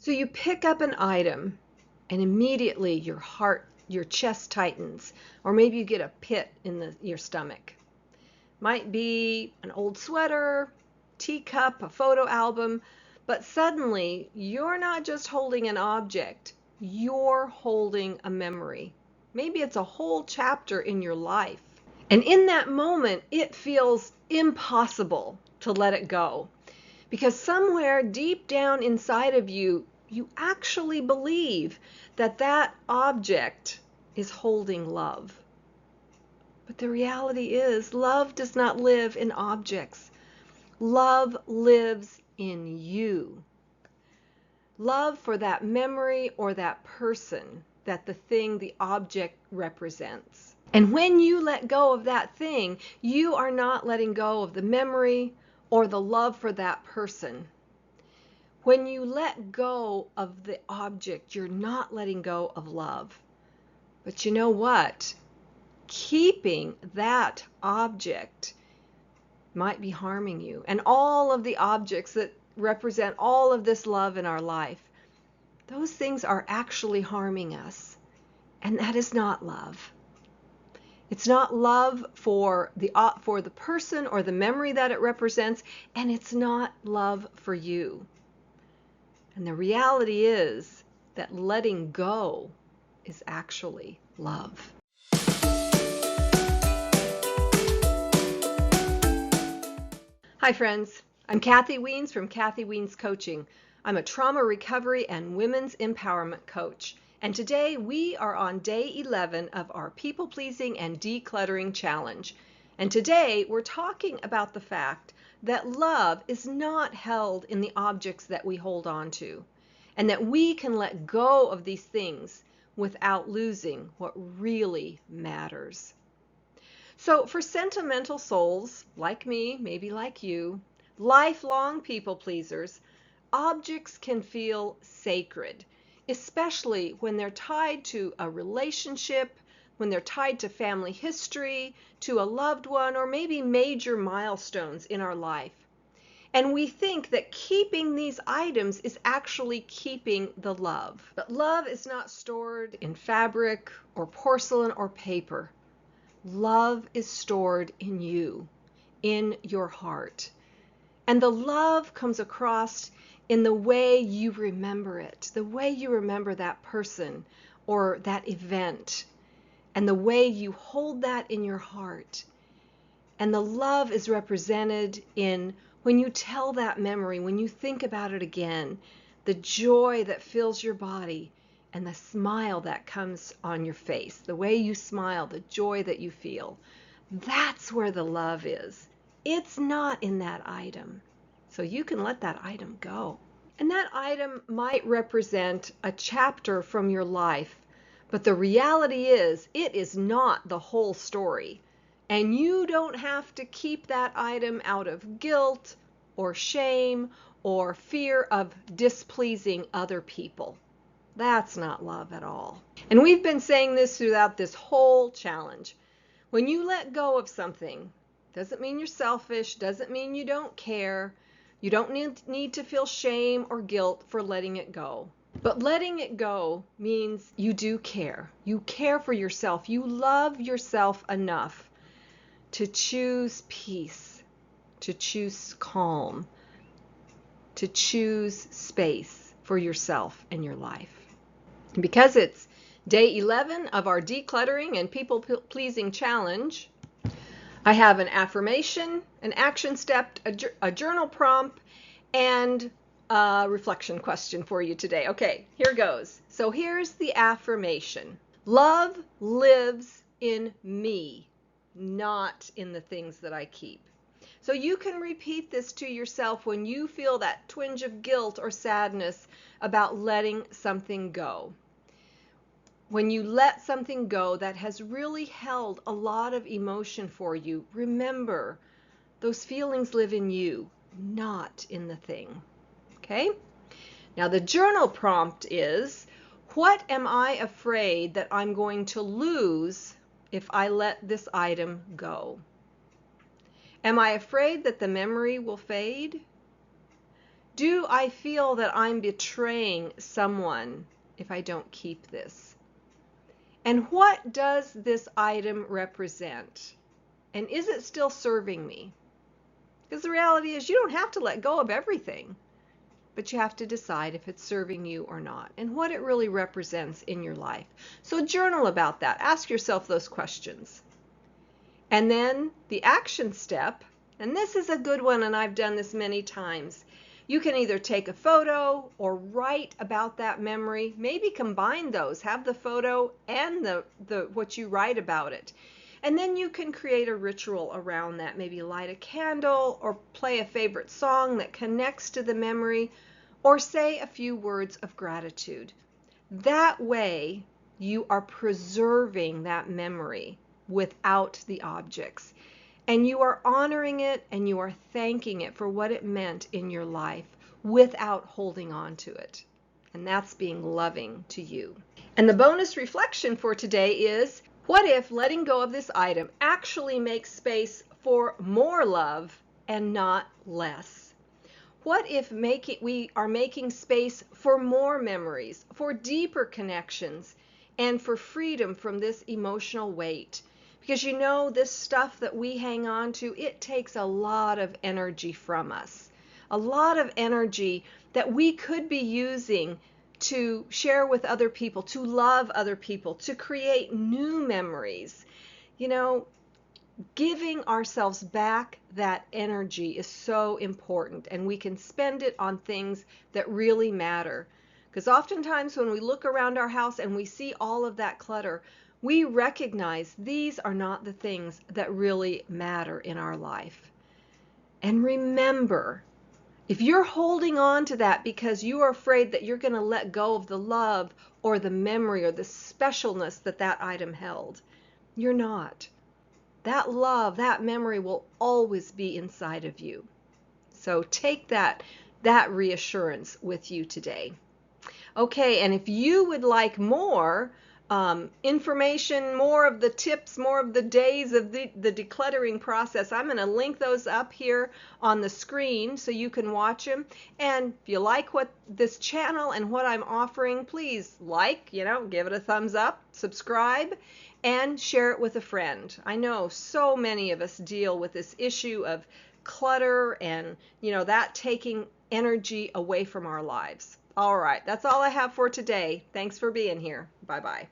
So you pick up an item and immediately your chest tightens, or maybe you get a pit in your stomach. Might be an old sweater, teacup, a photo album, but suddenly you're not just holding an object, you're holding a memory. Maybe it's a whole chapter in your life. And in that moment, it feels impossible to let it go. Because somewhere deep down inside of you, you actually believe that that object is holding love. But the reality is, love does not live in objects. Love lives in you. Love for that memory or that person that the object represents. And when you let go of that thing, you are not letting go of the memory or the love for that person. When you let go of the object, you're not letting go of love. But you know what? Keeping that object might be harming you. And all of the objects that represent all of this love in our life, those things are actually harming us. And that is not love. It's not love for the person or the memory that it represents, and it's not love for you. And the reality is that letting go is actually love. Hi friends, I'm Kathy Wiens from KathyWiensCoaching. I'm a trauma recovery and women's empowerment coach. And today we are on day 11 of our people-pleasing and decluttering challenge. And today we're talking about the fact that love is not held in the objects that we hold on to, and that we can let go of these things without losing what really matters. So for sentimental souls, like me, maybe like you, lifelong people pleasers, objects can feel sacred, especially when they're tied to a relationship, when they're tied to family history, to a loved one, or maybe major milestones in our life. And we think that keeping these items is actually keeping the love. But love is not stored in fabric or porcelain or paper. Love is stored in you, in your heart. And the love comes across in the way you remember it, the way you remember that person or that event, and the way you hold that in your heart. And the love is represented in when you tell that memory, when you think about it again, the joy that fills your body and the smile that comes on your face, the way you smile, the joy that you feel. That's where the love is. It's not in that item. So you can let that item go. And that item might represent a chapter from your life, but the reality is it is not the whole story. And you don't have to keep that item out of guilt or shame or fear of displeasing other people. That's not love at all. And we've been saying this throughout this whole challenge. When you let go of something, doesn't mean you're selfish, doesn't mean you don't care. You don't need to feel shame or guilt for letting it go. But letting it go means you do care. You care for yourself. You love yourself enough to choose peace, to choose calm, to choose space for yourself and your life. And because it's day 11 of our decluttering and people-pleasing challenge, I have an affirmation, an action step, a journal prompt, and a reflection question for you today. Okay, here goes. So here's the affirmation. Love lives in me, not in the things that I keep. So you can repeat this to yourself when you feel that twinge of guilt or sadness about letting something go. When you let something go that has really held a lot of emotion for you, remember, those feelings live in you, not in the thing. Okay? Now the journal prompt is, what am I afraid that I'm going to lose if I let this item go? Am I afraid that the memory will fade? Do I feel that I'm betraying someone if I don't keep this? And what does this item represent? And is it still serving me? Because the reality is you don't have to let go of everything, but you have to decide if it's serving you or not and what it really represents in your life. So journal about that. Ask yourself those questions. And then the action step, and this is a good one, and I've done this many times. You can either take a photo or write about that memory. Maybe combine those. Have the photo and the what you write about it. And then you can create a ritual around that. Maybe light a candle or play a favorite song that connects to the memory, or say a few words of gratitude. That way you are preserving that memory without the objects. And you are honoring it and you are thanking it for what it meant in your life without holding on to it. And that's being loving to you. And the bonus reflection for today is, what if letting go of this item actually makes space for more love and not less? What if we are making space for more memories, for deeper connections, and for freedom from this emotional weight? Because you know, this stuff that we hang on to, it takes a lot of energy from us. A lot of energy that we could be using to share with other people, to love other people, to create new memories. You know, giving ourselves back that energy is so important, and we can spend it on things that really matter. Because oftentimes when we look around our house and we see all of that clutter, we recognize these are not the things that really matter in our life. And remember, if you're holding on to that because you are afraid that you're going to let go of the love or the memory or the specialness that that item held, you're not. That love, that memory will always be inside of you. So take that reassurance with you today. Okay, and if you would like more information, more of the tips, more of the days of the decluttering process, I'm going to link those up here on the screen so you can watch them. And if you like what this channel and what I'm offering, please give it a thumbs up, subscribe, and share it with a friend. I know so many of us deal with this issue of clutter and, that taking energy away from our lives. All right, that's all I have for today. Thanks for being here. Bye-bye.